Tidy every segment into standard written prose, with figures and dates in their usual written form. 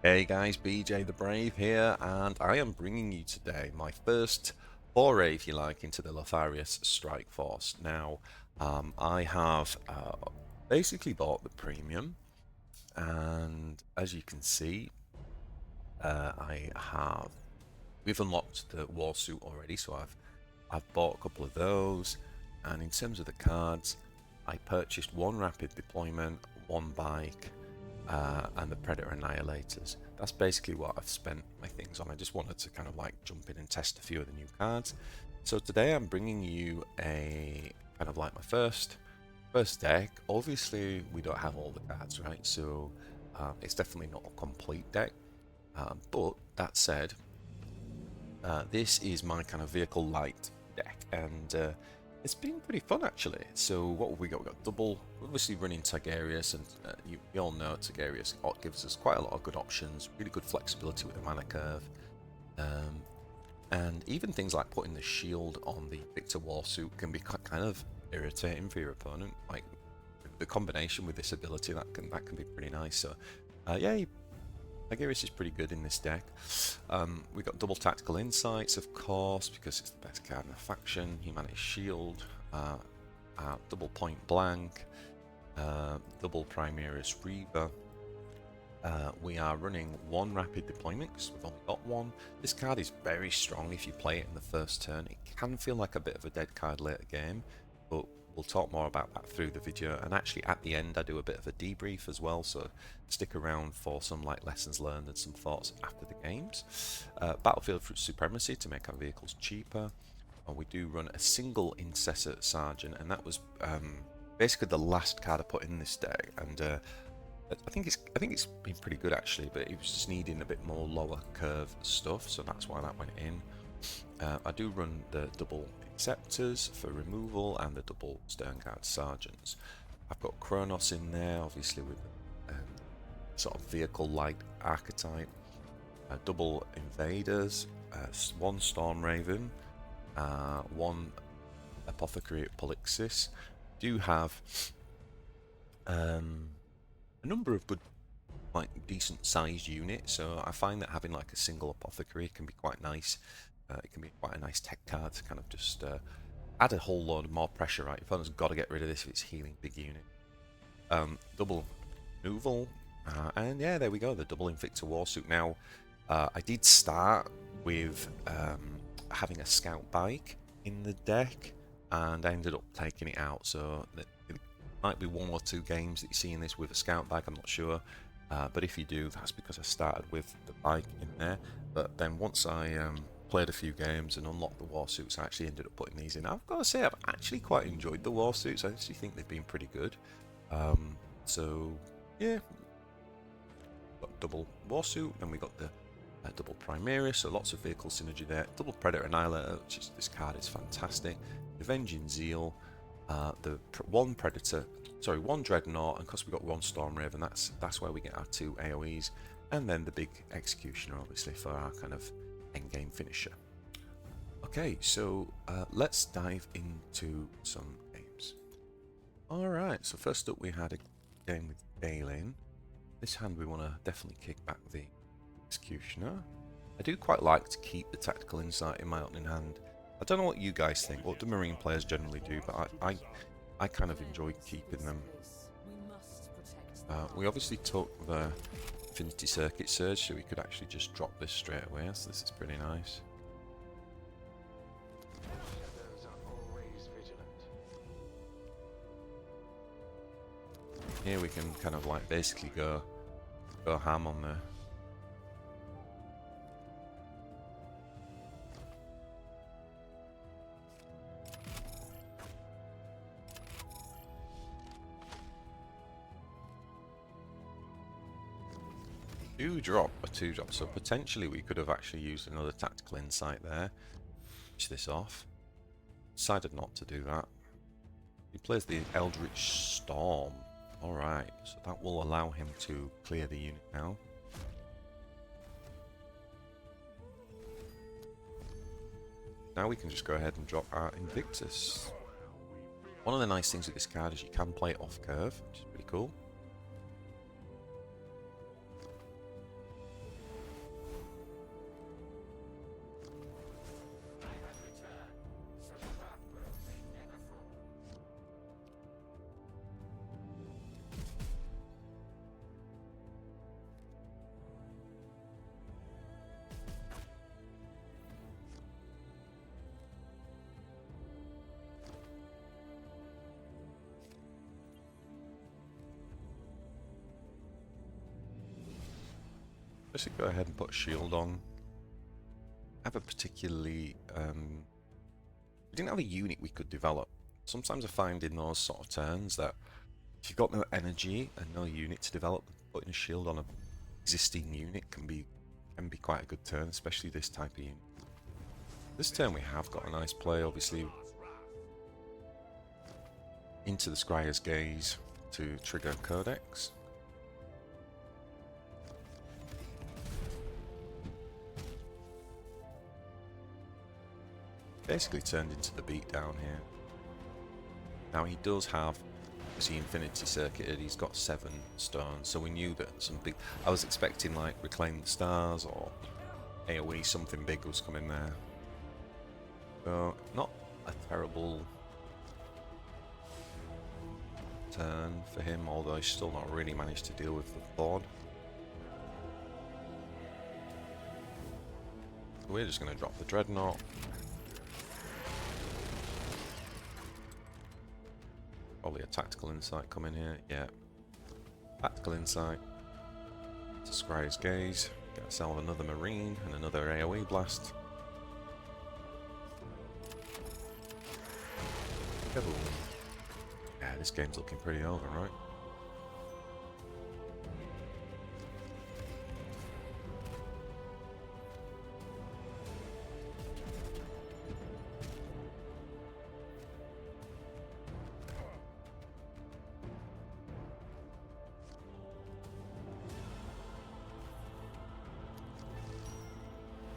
Hey guys, BJ the Brave here, and I am bringing you today my first foray, if you like, into the Lotharius Strike Force. Now, I have basically bought the premium, and as you can see, we've unlocked the Warsuit already, so I've bought a couple of those, and in terms of the cards, I purchased one rapid deployment, one bike, and the Predator Annihilators. That's basically what I've spent my things on. I just wanted to kind of like jump in and test a few of the new cards. So today I'm bringing you a kind of like my first deck. Obviously we don't have all the cards, right? So it's definitely not a complete deck. But that said, this is my kind of vehicle light deck, and it's been pretty fun actually. So what have we got? We've got double, obviously running Tigurius, and you all know Tigurius gives us quite a lot of good options, really good flexibility with the mana curve, and even things like putting the shield on the Invictor Warsuit can be kind of irritating for your opponent. Like the combination with this ability, that can be pretty nice. So yeah, Tigurius is pretty good in this deck. We've got double tactical insights, of course, because it's the best card in the faction. Humanity Shield, double point blank, double Primaris Reiver. We are running one rapid deployment because we've only got one. This card is very strong if you play it in the first turn. It can feel like a bit of a dead card later game, but we'll talk more about that through the video. And actually at the end I do a bit of a debrief as well, so stick around for some like lessons learned and some thoughts after the games. Battlefield Supremacy to make our vehicles cheaper. And we do run a single Intercessor Sergeant, and that was basically the last card I put in this deck, and I think it's been pretty good actually, but it was just needing a bit more lower curve stuff, so that's why that went in. I do run the double Inceptors for removal and the double Sternguard Sergeants. I've got Chronus in there, obviously with sort of vehicle light archetype. Double Invaders, one Stormraven, one Apothecary Polixis. Do have a number of good, like decent sized units, so I find that having like a single Apothecary can be quite nice. It can be quite a nice tech card to kind of just add a whole load of more pressure, right? Your opponent's got to get rid of this if it's healing big unit. Double removal, and yeah, there we go, the double Invictor Warsuit. Now, I did start with having a scout bike in the deck, and I ended up taking it out, so it might be one or two games that you're seeing this with a scout bike, I'm not sure. But if you do, that's because I started with the bike in there. But then once I played a few games and unlocked the Warsuits, I actually ended up putting these in. I've got to say, I've actually quite enjoyed the Warsuits. I actually think they've been pretty good. So yeah, got double Warsuit, and we got the double Primaris, so lots of vehicle synergy there. Double Predator Annihilator, which is, this card is fantastic. Avenging Zeal, one Dreadnought, and because we've got one Stormraven, that's where we get our two AoEs, and then the big Executioner, obviously, for our kind of endgame finisher. Okay, so let's dive into some games. Alright, so first up we had a game with Balin. This hand we want to definitely kick back the Executioner. I do quite like to keep the tactical insight in my opening hand. I don't know what you guys think, what do Marine players generally do, but I kind of enjoy keeping them. We obviously took the Infinity Circuit Surge, so we could actually just drop this straight away, so this is pretty nice. Here we can kind of like basically go ham on there. A 2-drop, so potentially we could have actually used another tactical insight there. Finish this off. Decided not to do that. He plays the Eldritch Storm. Alright, so that will allow him to clear the unit now. Now we can just go ahead and drop our Invictus. One of the nice things with this card is you can play it off curve, which is pretty cool. Let's go ahead and put a shield on. Have a particularly we didn't have a unit we could develop. Sometimes I find in those sort of turns that if you've got no energy and no unit to develop, putting a shield on an existing unit can be quite a good turn, especially this type of unit. This turn we have got a nice play, obviously, into the Scryer's Gaze to trigger Codex. Basically turned into the beatdown here. Now he does have, as he Infinity Circuited, he's got 7 stones, so we knew that some big... I was expecting like Reclaim the Stars or AoE, something big was coming there. So, not a terrible turn for him, although he's still not really managed to deal with the board. We're just going to drop the Dreadnought. Probably a Tactical Insight coming here, yeah. Tactical Insight. To Scryer's Gaze. Get ourselves another Marine and another AoE Blast. Kaboom. Yeah, this game's looking pretty over, right?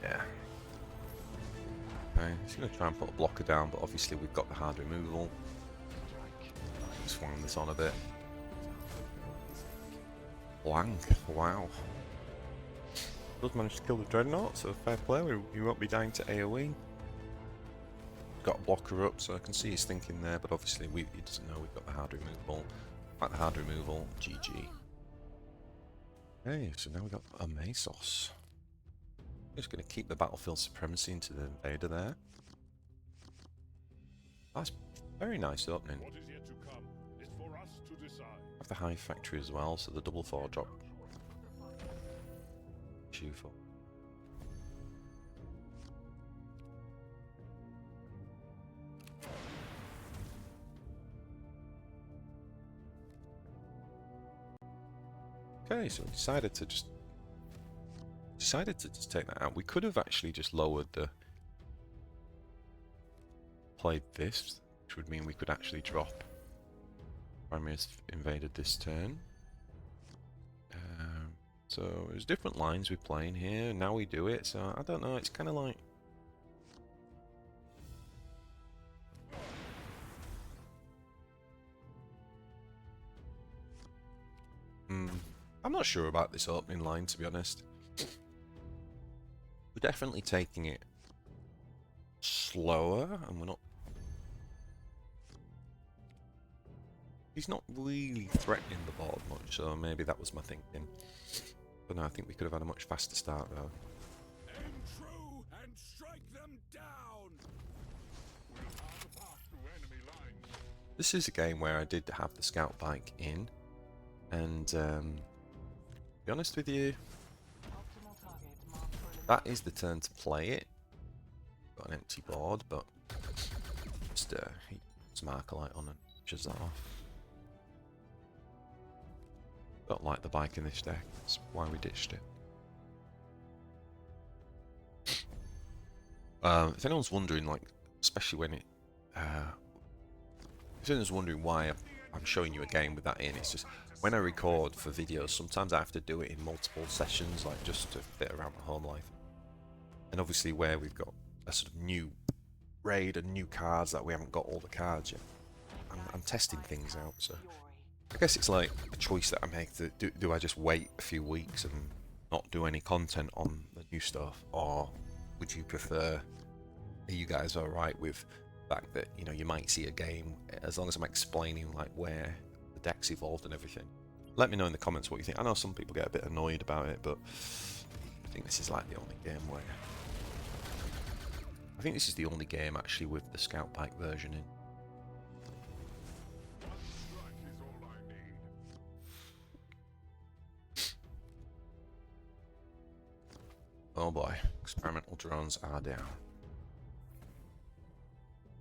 Yeah. Okay, he's going to try and put a blocker down, but obviously we've got the hard removal. Just swung this on a bit. Blank, wow. Does manage to kill the Dreadnought, so fair play, we won't be dying to AoE. Got a blocker up, so I can see he's thinking there, but obviously he doesn't know we've got the hard removal. Like the hard removal, GG. Okay, so now we've got a Mesos. Just going to keep the Battlefield Supremacy into the Invader there. That's very nice opening. What is yet to come is for us to decide. Have the Hive Factory as well, so the double 4 drop. 2-4. Okay, so we decided to just take that out. We could have actually just lowered the... played this, which would mean we could actually drop Primaris Invaded this turn. So there's different lines we're playing here, now we do it, so I don't know, it's kind of like... I'm not sure about this opening line, to be honest. We're definitely taking it slower, and we're not... He's not really threatening the board much, so maybe that was my thinking. But no, I think we could have had a much faster start, though. Aim true and strike them down. We'll pass through enemy lines. This is a game where I did have the scout bike in, and to be honest with you, that is the turn to play it. Got an empty board, but just he puts Markerlight on and pushes that off. Don't like the bike in this deck, that's why we ditched it. If anyone's wondering, like, especially when it... if anyone's wondering why I'm showing you a game with that in, it's just when I record for videos, sometimes I have to do it in multiple sessions, like just to fit around my home life. And obviously where we've got a sort of new raid and new cards that we haven't got all the cards yet, I'm testing things out, so... I guess it's like a choice that I make. Do I just wait a few weeks and not do any content on the new stuff, or would you prefer? Are you guys alright with the fact that, you know, you might see a game as long as I'm explaining like where the deck's evolved and everything? Let me know in the comments what you think. I know some people get a bit annoyed about it, but I think this is like the only game where... I think this is the only game actually with the Scout Bike version in. One strike is all I need. Oh boy, experimental drones are down.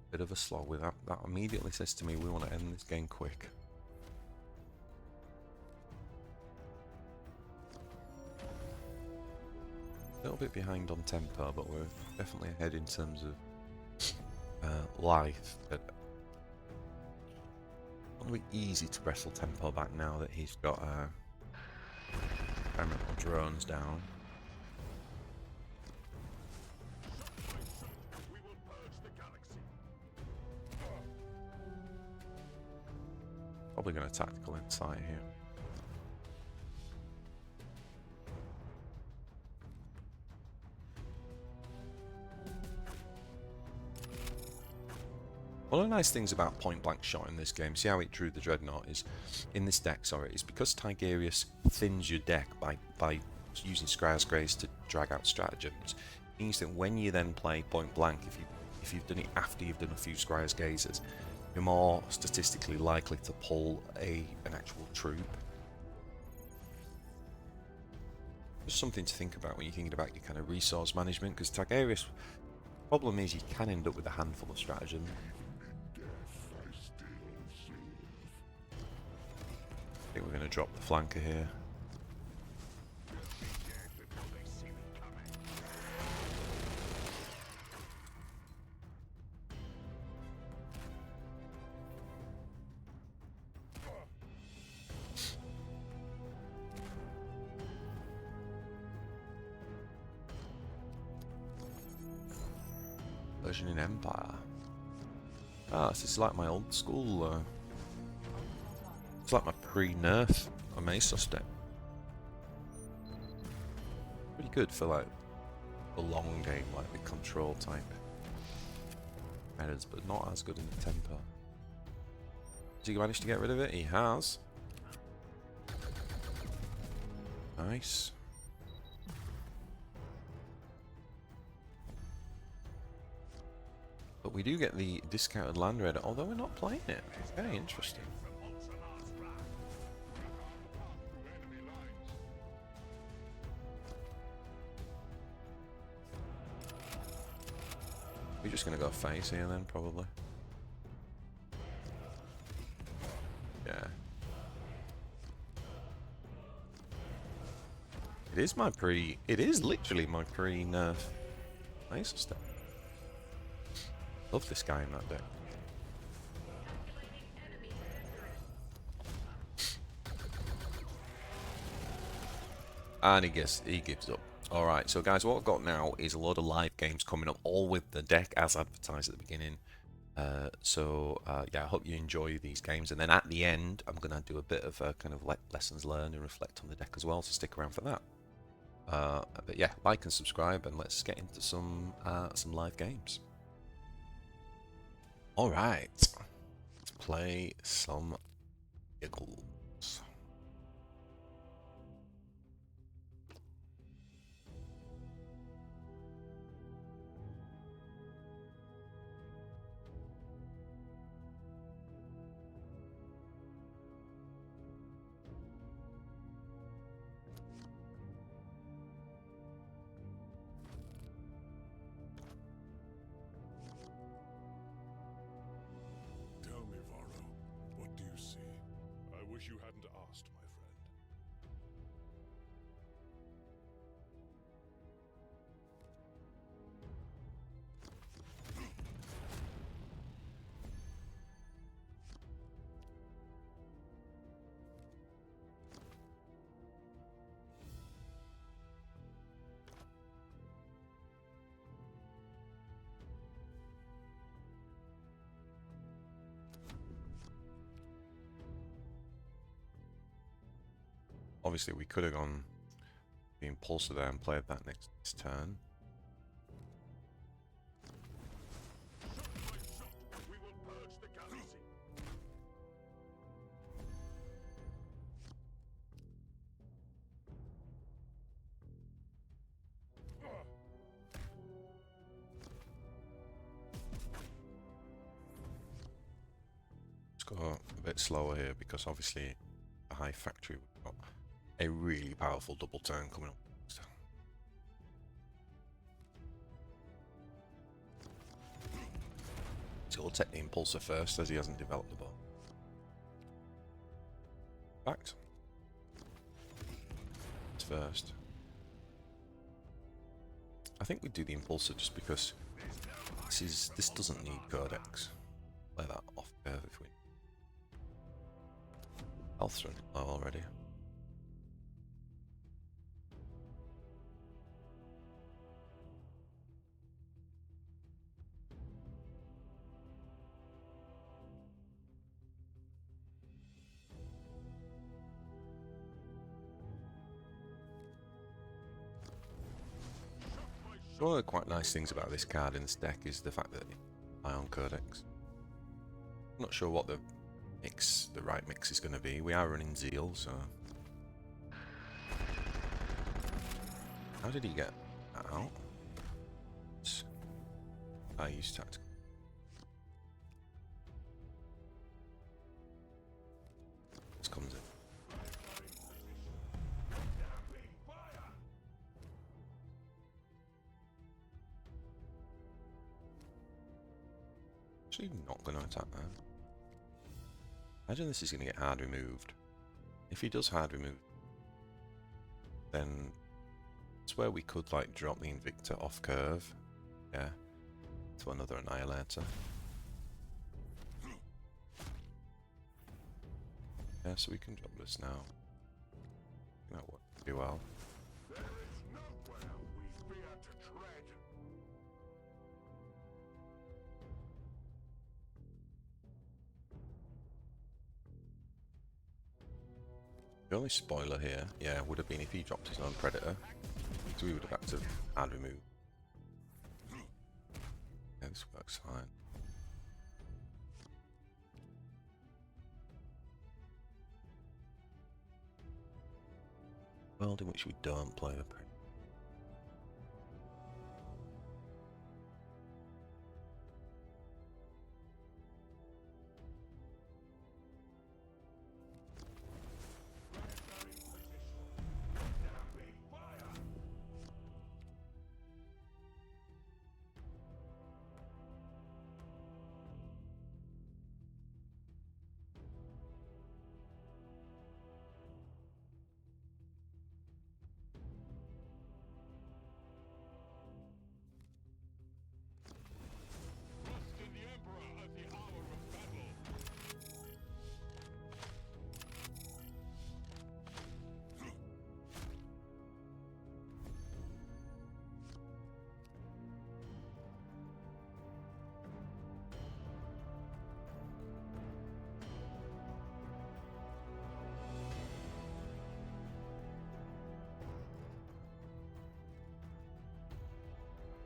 Bit of a slog with that. That immediately says to me we want to end this game quick. A little bit behind on tempo, but we're definitely ahead in terms of life. But it'll be easy to wrestle tempo back now that he's got experimental drones down. Probably going to tactical insight here. One of the nice things about point blank shot in this game, see how it drew the Dreadnought, is in this deck, sorry, is because Tigurius thins your deck by using Scryer's Grace to drag out stratagems. It means that when you then play point blank, if you've done it after you've done a few Scryer's Gazes, you're more statistically likely to pull an actual troop. Just something to think about when you're thinking about your kind of resource management, because Tigurius, problem is you can end up with a handful of stratagem. I think we're going to drop the flanker here. Version in Empire. Ah, this is like my old school. It's like my pre-nerf Mesos deck. Pretty good for like a long game, like the control type methods, but not as good in the tempo. Has he managed to get rid of it? He has. Nice. But we do get the discounted land raider, although we're not playing it. It's very interesting. We're just going to go face here then, probably. Yeah. It is my pre... It is literally my pre-nerf Mesos deck. Love this guy in that deck. And he gives up. Alright, so guys, what I've got now is a lot of live games coming up, all with the deck as advertised at the beginning. Yeah, I hope you enjoy these games. And then at the end, I'm going to do a bit of kind of lessons learned and reflect on the deck as well, so stick around for that. But yeah, like and subscribe, and let's get into some live games. Alright, let's play some Eagles. Tell me, Varro, what do you see? I wish you hadn't asked, my friend. Obviously, we could have gone the Impulsor there and played that next turn. We will purge the galaxy. Let's go a bit slower here because obviously a high factory we've got a really powerful double turn coming up. we'll take the Impulsor first, as he hasn't developed the bow. Fact. First. I think we do the Impulsor just because this doesn't need Codex. Play that off curve if we. Health's running low already. One of the quite nice things about this card in this deck is the fact that I on Codex. I'm not sure what the right mix is going to be. We are running Zeal, so. How did he get out? I use tactical. This comes in. Actually not going to attack that. Imagine this is going to get hard removed. If he does hard remove, then it's where we could like drop the Invictor off curve, yeah, to another Annihilator. Yeah, so we can drop this now. That worked pretty well. The only spoiler here, yeah, would have been if he dropped his own Predator, so we would have had to hard remove. Yeah, this works fine. World in which we don't play the Predator.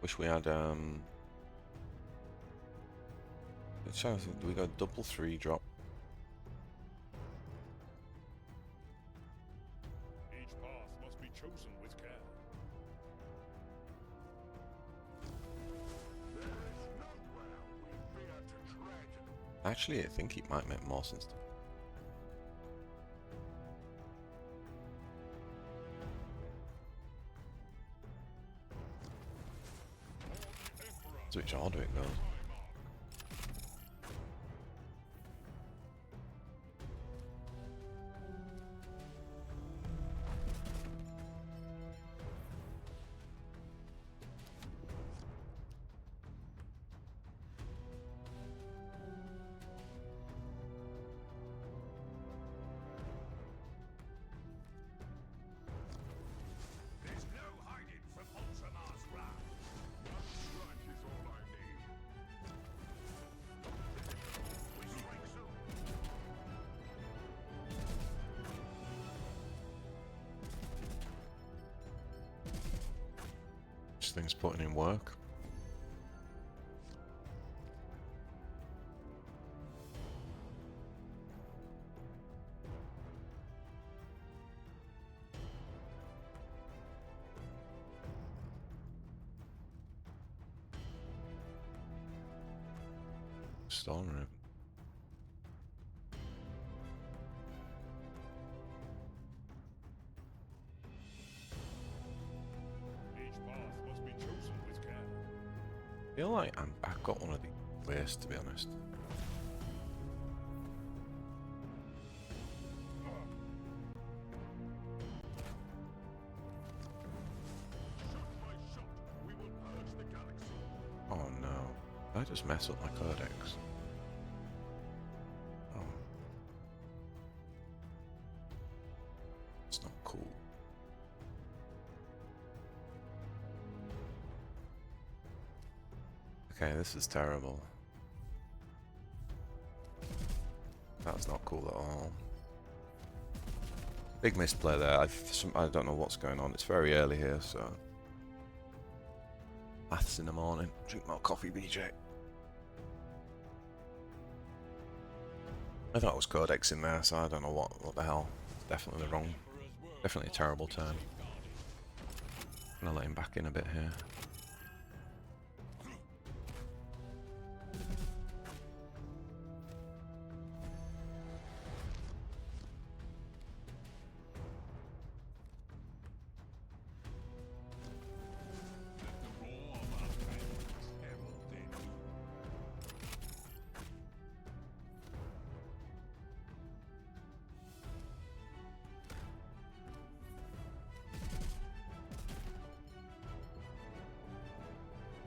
Wish we had let's try to think, do we go double 3 drop? Each path must be chosen with care. There is nowhere we fear to tread. Actually, I think it might make more sense to. Which order it goes. There's no hiding from Ultramar's wrath. One strike is all I need. We strike soon. This thing's putting in work. Stormraven. Each path must be chosen with care. I feel like I've got one of these waste, to be honest. Oh no, I just mess up my codex. Oh. It's not cool. Okay, this is terrible. That's not cool at all. Big misplay there. I don't know what's going on. It's very early here, so... Baths in the morning. Drink more coffee, BJ. I thought it was Codex in there, so I don't know what the hell. It's definitely the wrong... Definitely a terrible turn. I'm gonna let him back in a bit here.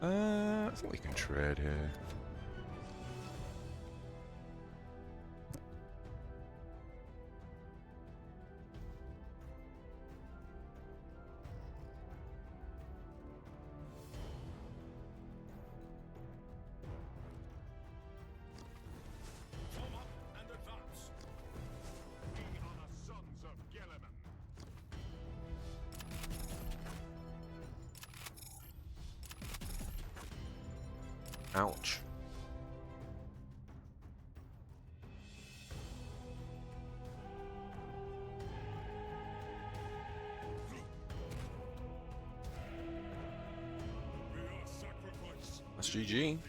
I think we can trade here. Form up and advance. We are the sons of Gilliman. Ouch. We are sacrifice That's GG. of the Emperor.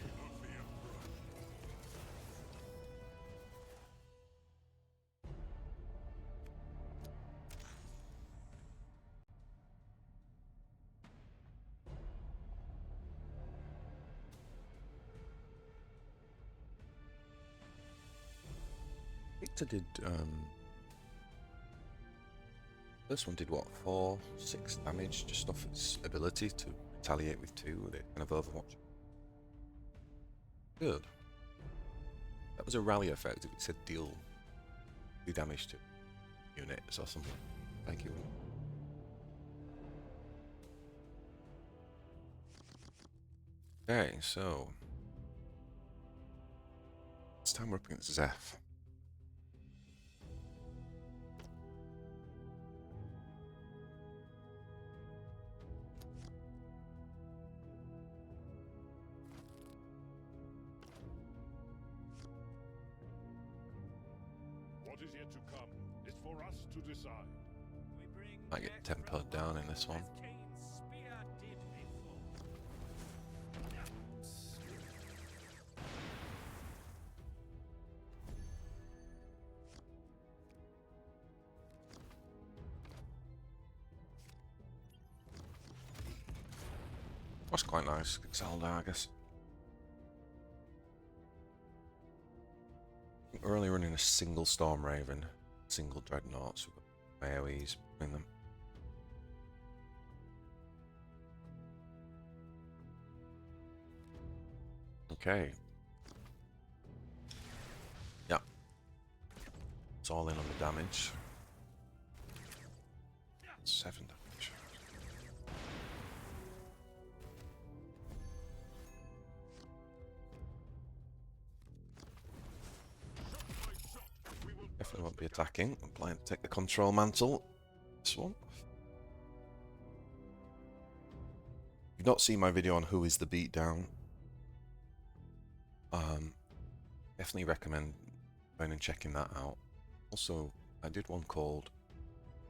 Victor did, this one did what, 4, 6 damage just off its ability to retaliate with 2 with it, kind of Overwatch. Good. That was a rally effect if it said deal 2 damage to units or something. Thank you. Okay, so this time we're up against Zeph. What is yet to come is for us to decide. Might get tempoed down in this one. That's quite nice. Aeldari, I guess. We're only running a single Stormraven, single Dreadnought, so we've got AoEs between them. Okay. Yep. It's all in on the damage. 7 damage. Definitely won't be attacking. I'm planning to take the control mantle. This one. If you've not seen my video on who is the beatdown, definitely recommend going and checking that out. Also, I did one called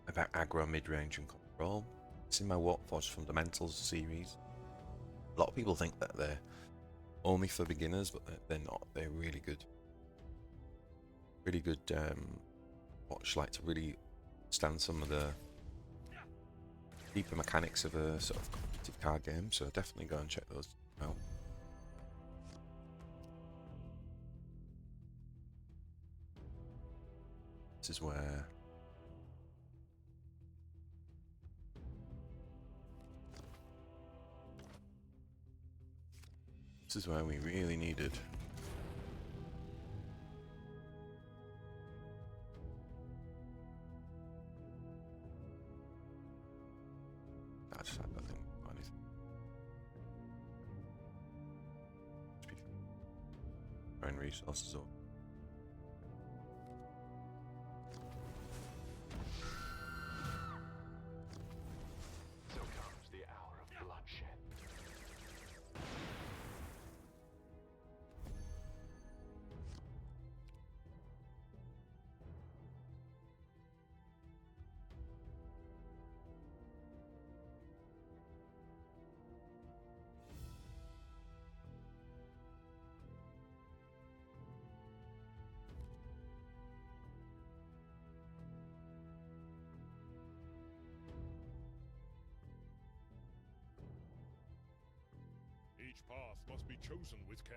about aggro, mid-range and control. It's in my Warpforge Fundamentals series. A lot of people think that they're only for beginners, but they're not. They're really good. Really good watch, like to really understand some of the deeper mechanics of a sort of competitive card game, so definitely go and check those out. This is where... This is where we really needed... I just had that thing. Throwing resources up. So comes the hour of bloodshed. Each path must be chosen with care.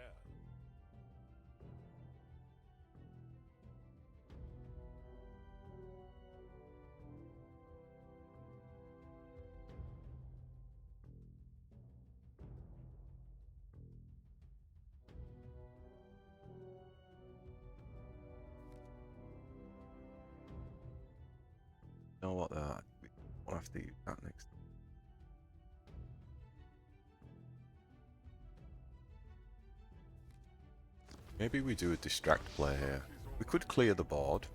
You know what? We'll have to use that next. Maybe we do a distract play here. We could clear the board.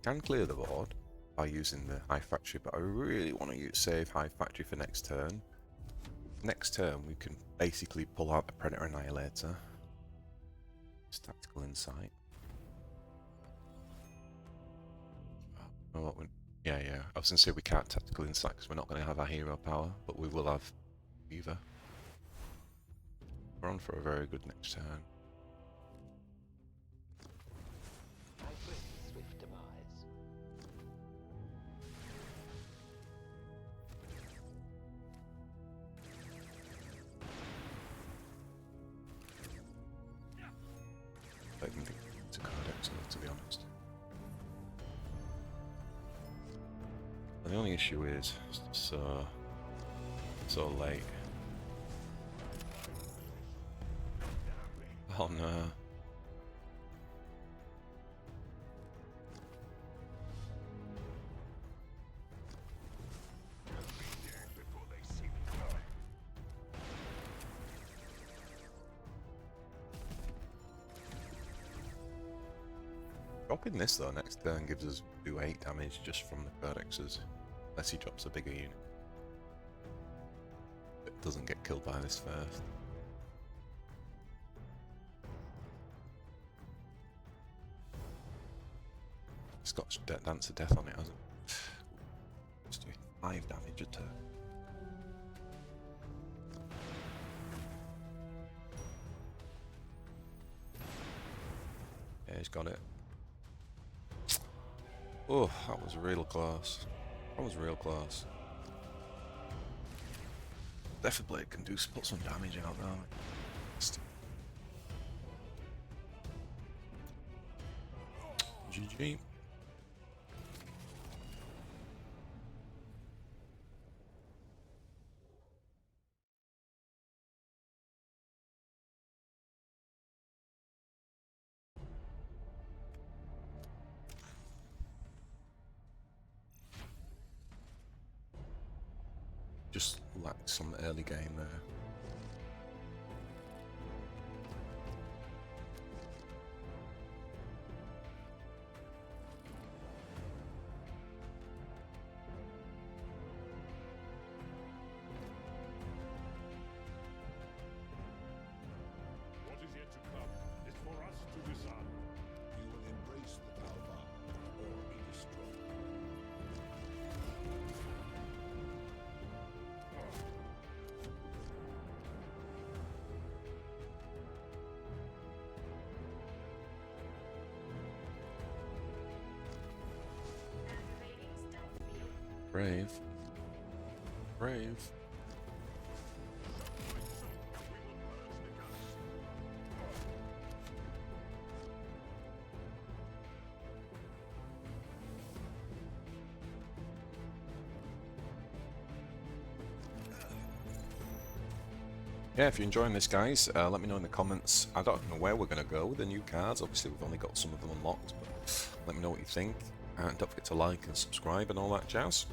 Can clear the board by using the High Factory, but I really want to save High Factory for next turn. Next turn we can basically pull out the Predator Annihilator. Just tactical insight. Oh, what yeah. I was going to say we can't tactical insight because we're not going to have our hero power, but we will have Reiver. We're on for a very good next turn. I bring swift demise. I don't even think it's a card excellent, to be honest. And the only issue is it's so late. Oh no. Dropping this though next turn gives us do 8 damage just from the codexes, unless he drops a bigger unit. It doesn't get killed by this first. It's got Dance of Death on it, hasn't it? It's doing 5 damage a turn. Yeah, he's got it. Oh, that was real close. That was real close. Death Blade can put some damage out now. GG. Just lacked some early game there. What is yet to come is for us to decide. You will embrace the power or be destroyed. Brave. Brave. Yeah, if you're enjoying this, guys, let me know in the comments. I don't know where we're going to go with the new cards. Obviously, we've only got some of them unlocked, but let me know what you think. And don't forget to like and subscribe and all that jazz.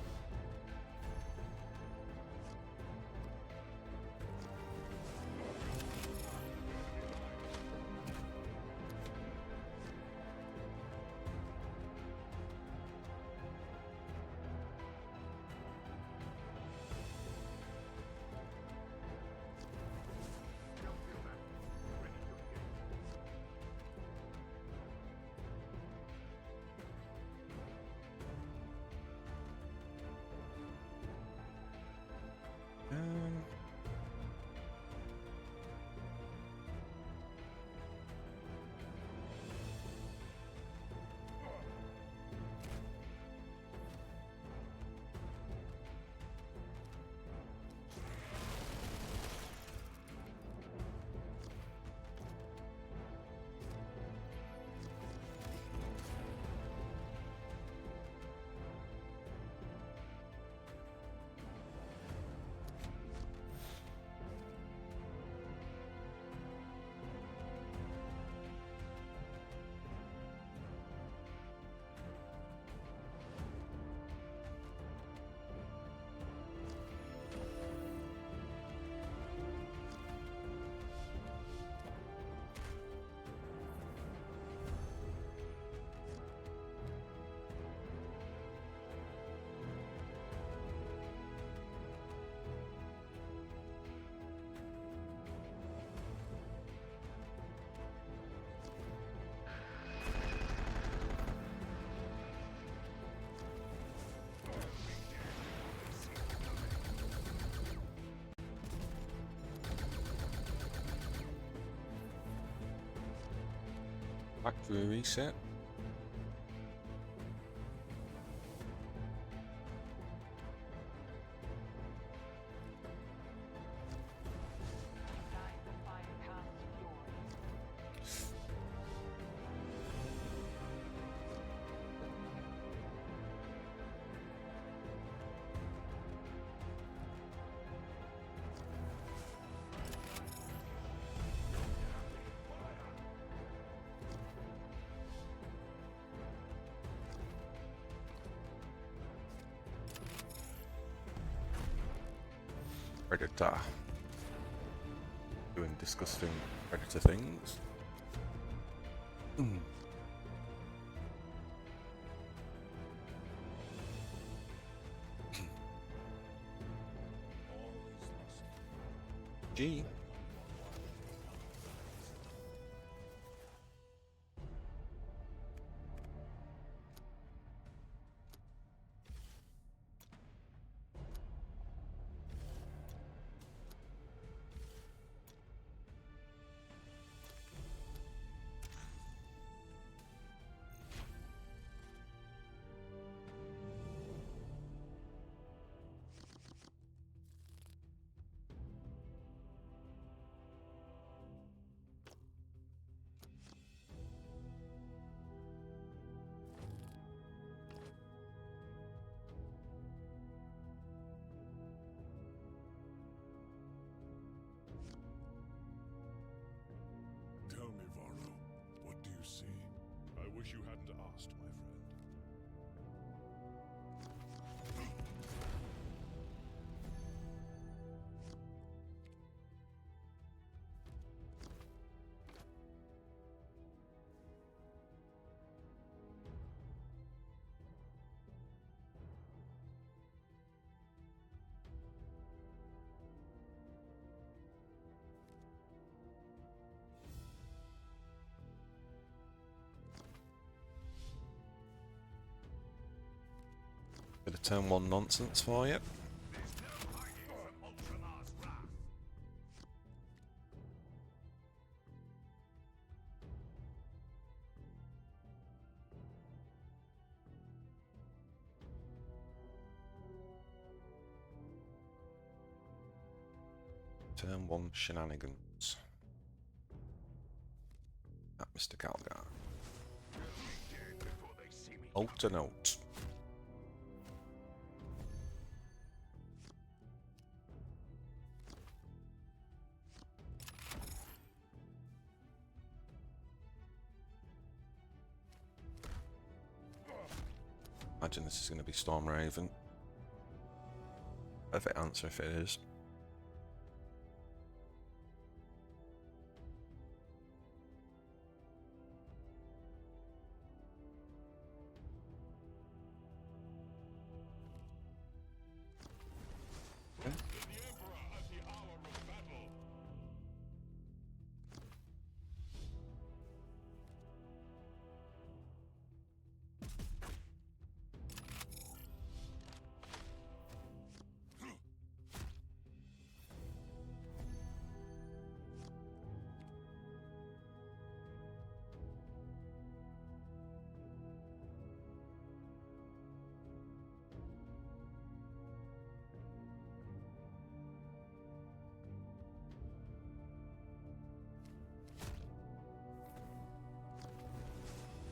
Back for a reset. Predator. Doing disgusting predator things. G. Tell me, Varro, what do you see? I wish you hadn't asked, my friend. Bit of turn one nonsense for you. Turn one shenanigans. At Mr. Calgar. Alter note. imagine this is going to be Stormraven. Perfect answer if it is. The Emperor at the hour of battle.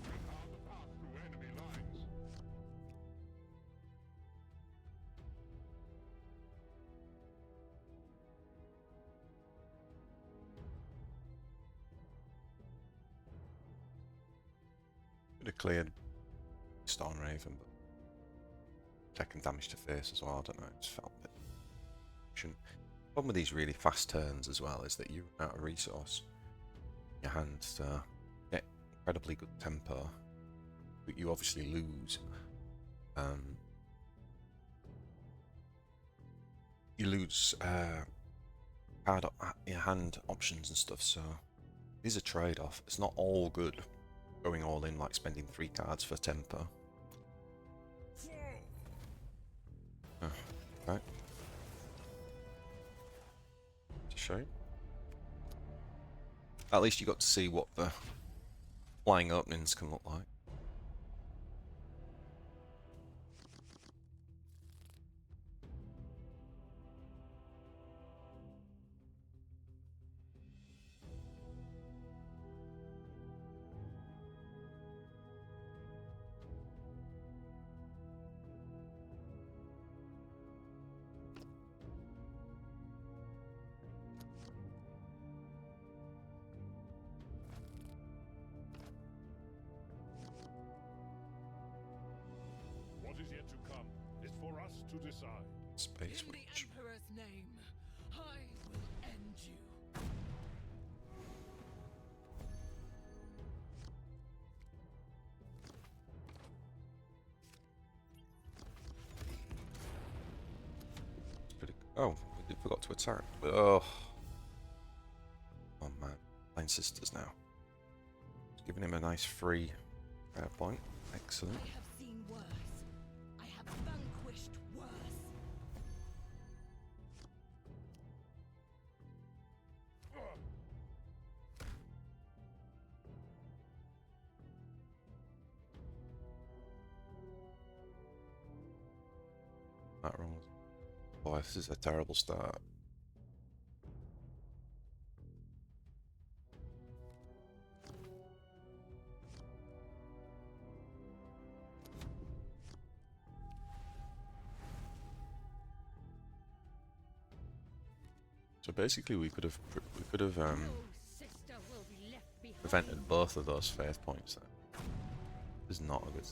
Prepare the path through enemy lines. Could have cleared Stormraven, but taking damage to face as well. I don't know. It just felt a bit. Problem with these really fast turns as well is that you run out of resource in your hand to get incredibly good tempo, but you obviously lose. You lose card your hand options and stuff. So it is a trade-off. It's not all good going all in, like spending 3 cards for tempo. Right. It's a shame. At least you got to see what the flying openings can look like. What is yet to come is for us to decide. Space In the Witch. Emperor's name, I will end you. Oh, we forgot to attack. Oh. Oh man. Line Sisters now. Just giving him a nice free point. Excellent. I have seen worse. I have vanquished worse. That wrong. Boy, this is a terrible start. So basically, we could have No sister will be left behind. prevented both of those faith points. This is not a good.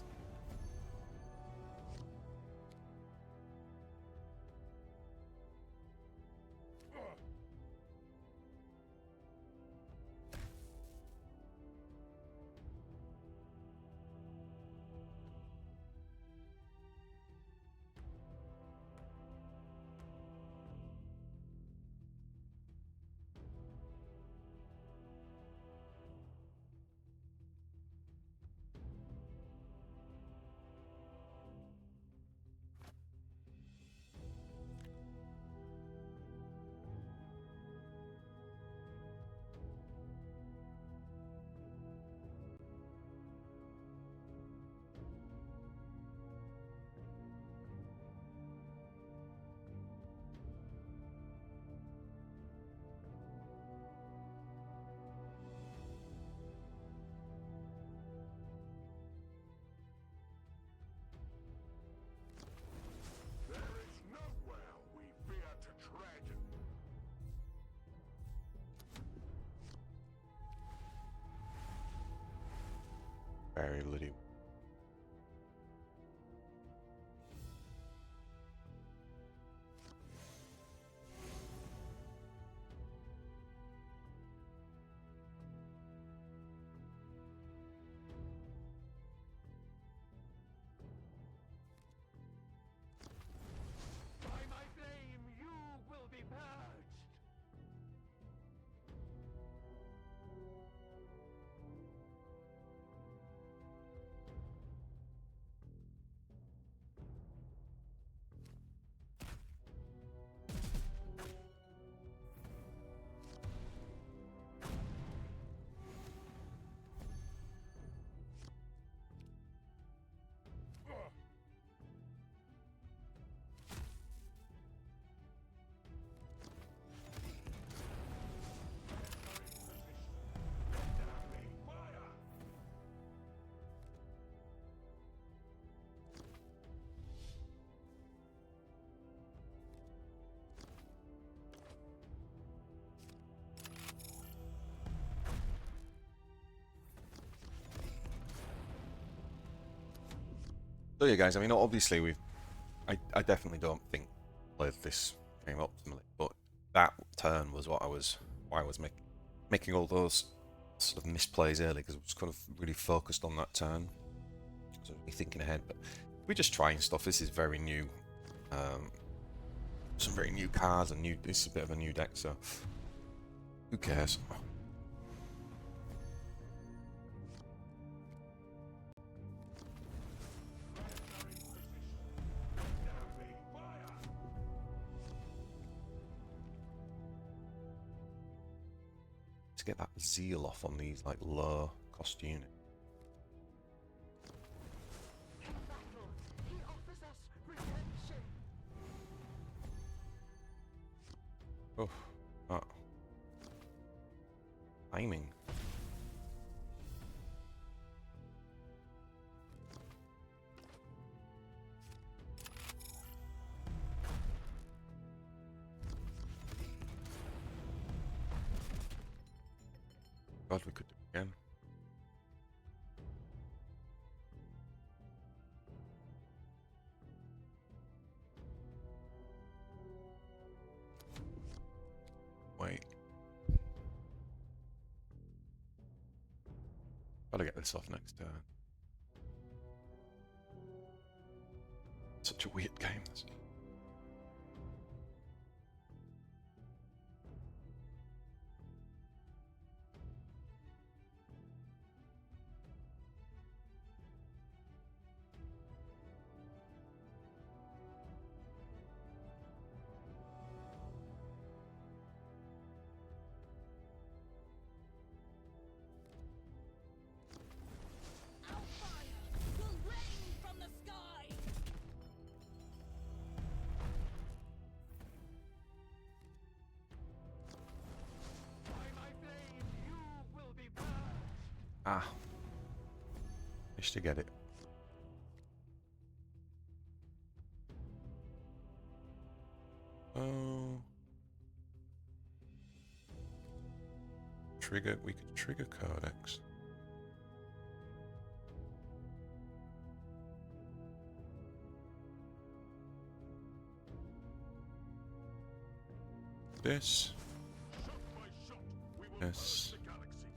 There is nowhere we fear to tread. Very bloody. So yeah, guys. I mean, obviously I definitely don't think played this game optimally, but that turn was what I was making all those sort of misplays early because I was kind of really focused on that turn. So I'd be thinking ahead, but we're just trying stuff. This is very new. Some very new cards and new. This is a bit of a new deck, so who cares? To get that zeal off on these like low cost units. Oh, oh. Timing. God, we could do it again. Wait. Gotta get this off next turn. Such a weird game, this. Our fire will rain from the sky. By my blade, you will be burned. Ah. Managed to get it. Oh. Trigger, we could trigger Codex. This. Shot by shot, we will Yes. burn the galaxy.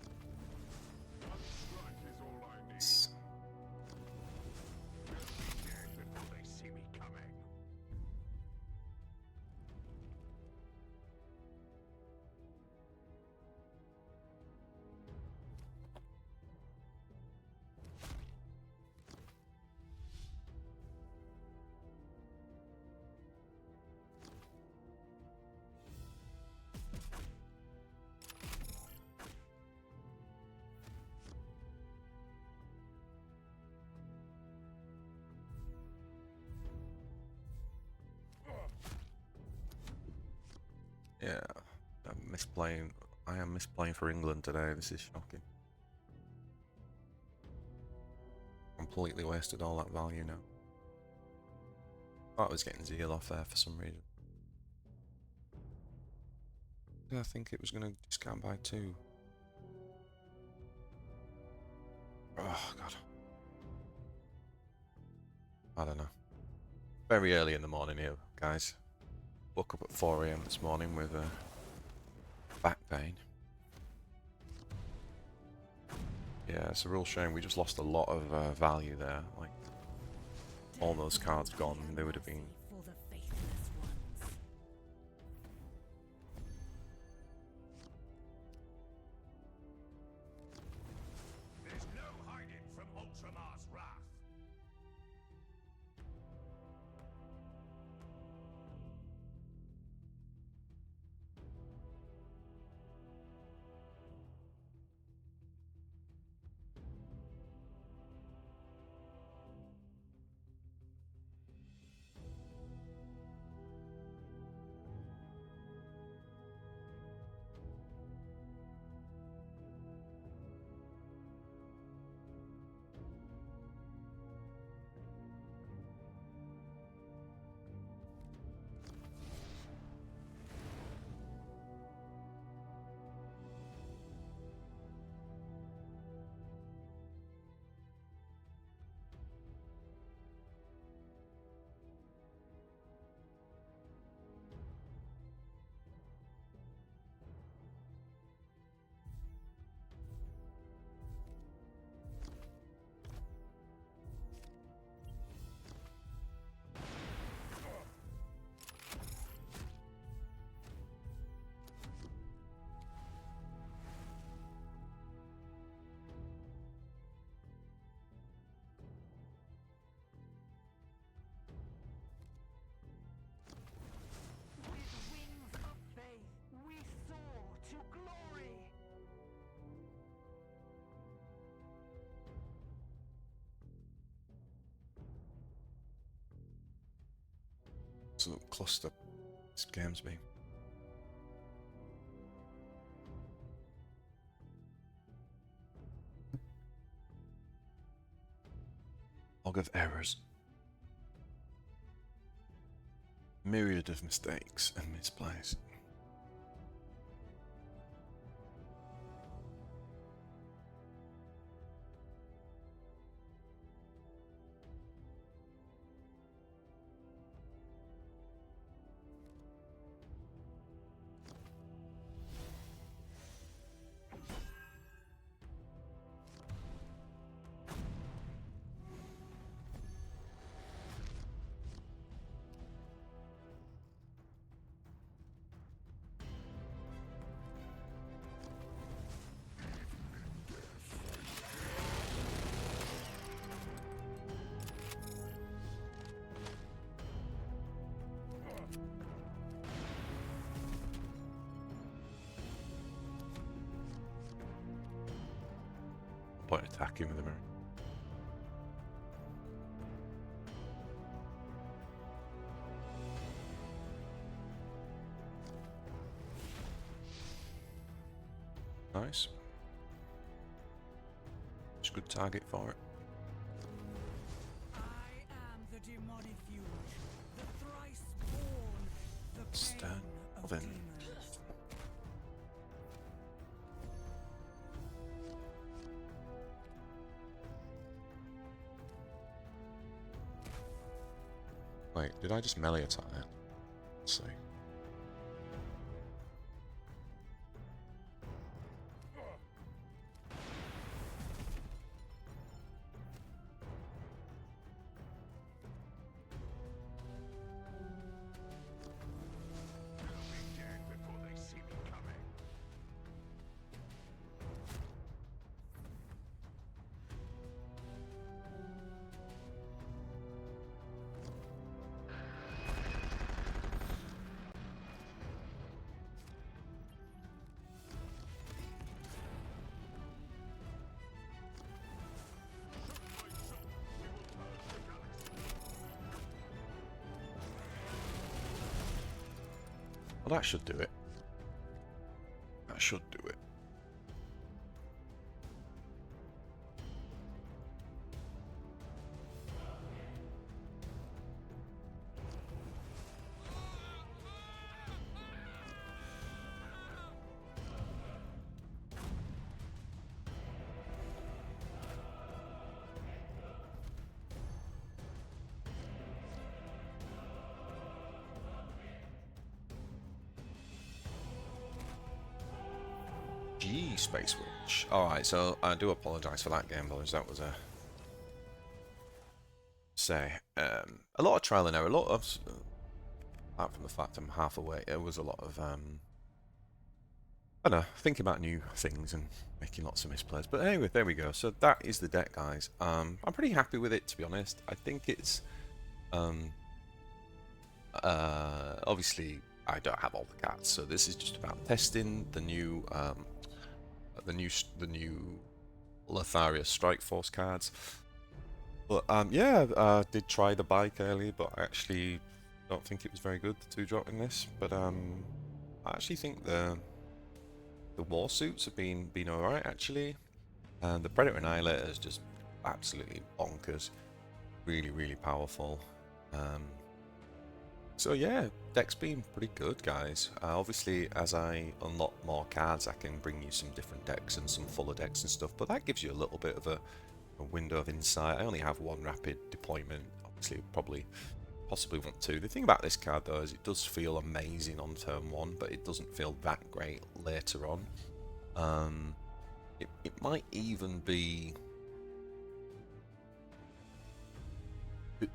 One strike is all I need. S- We'll be dead before they see me coming. Yeah. I'm misplaying. I am misplaying for England today. This is shocking. Completely wasted all that value now. Thought I was getting Zeal off there for some reason. I think it was going to discount by 2. Oh, God. I don't know. Very early in the morning here, guys. Woke up at 4 AM this morning with back pain. Yeah, it's a real shame. We just lost a lot of value there. Like, all those cards gone. They would have been... For the faithless ones. There's no hiding from Ultramar's wrath. absolute cluster this game's been. Log of errors. Myriad of mistakes and misplays. Point attacking with the mirror. Nice. It's a good target for it. I am the demonic fuge, the thrice born, the pain of Sternguard. demons. Wait, did I just melee attack that? Let's see. Dead before they see me coming. Well, that should do it. That should do it. Gee, Space Witch. Alright, so I do apologise for that game, boys. That was a... a lot of trial and error, a lot of... apart from the fact I'm half away, it was a lot of, I don't know, thinking about new things and making lots of misplays. But anyway, there we go. So that is the deck, guys. I'm pretty happy with it, to be honest. I think it's... obviously, I don't have all the cards, so this is just about testing the new Lotharia Strike Force cards. But yeah, I did try the bike earlier, but I actually don't think it was very good, the 2-drop in this. But I actually think the Warsuits have been alright, actually. And the Predator Annihilator is just absolutely bonkers. Really, really powerful. So yeah, deck's been pretty good, guys. Obviously, as I unlock more cards, I can bring you some different decks and some fuller decks and stuff, but that gives you a little bit of a window of insight. I only have one rapid deployment. Obviously, possibly want two. The thing about this card, though, is it does feel amazing on turn 1, but it doesn't feel that great later on. It might even be...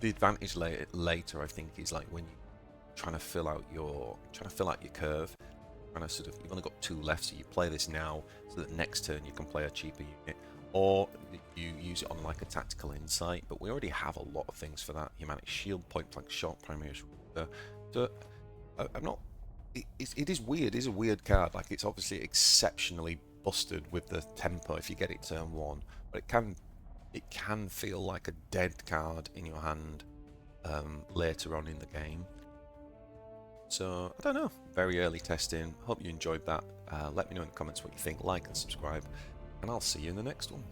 The advantage later, I think, is like when you're trying to fill out your curve, trying to sort of, you've only got 2 left, so you play this now so that next turn you can play a cheaper unit, or you use it on like a tactical insight. But we already have a lot of things for that. Humanic Shield, Point Blank Shot, Primaris Reiver. So I'm not. It is weird. It is a weird card. Like, it's obviously exceptionally busted with the tempo if you get it turn 1, but it can feel like a dead card in your hand later on in the game. So, I don't know, very early testing. Hope you enjoyed that. Let me know in the comments what you think, like and subscribe, and I'll see you in the next one.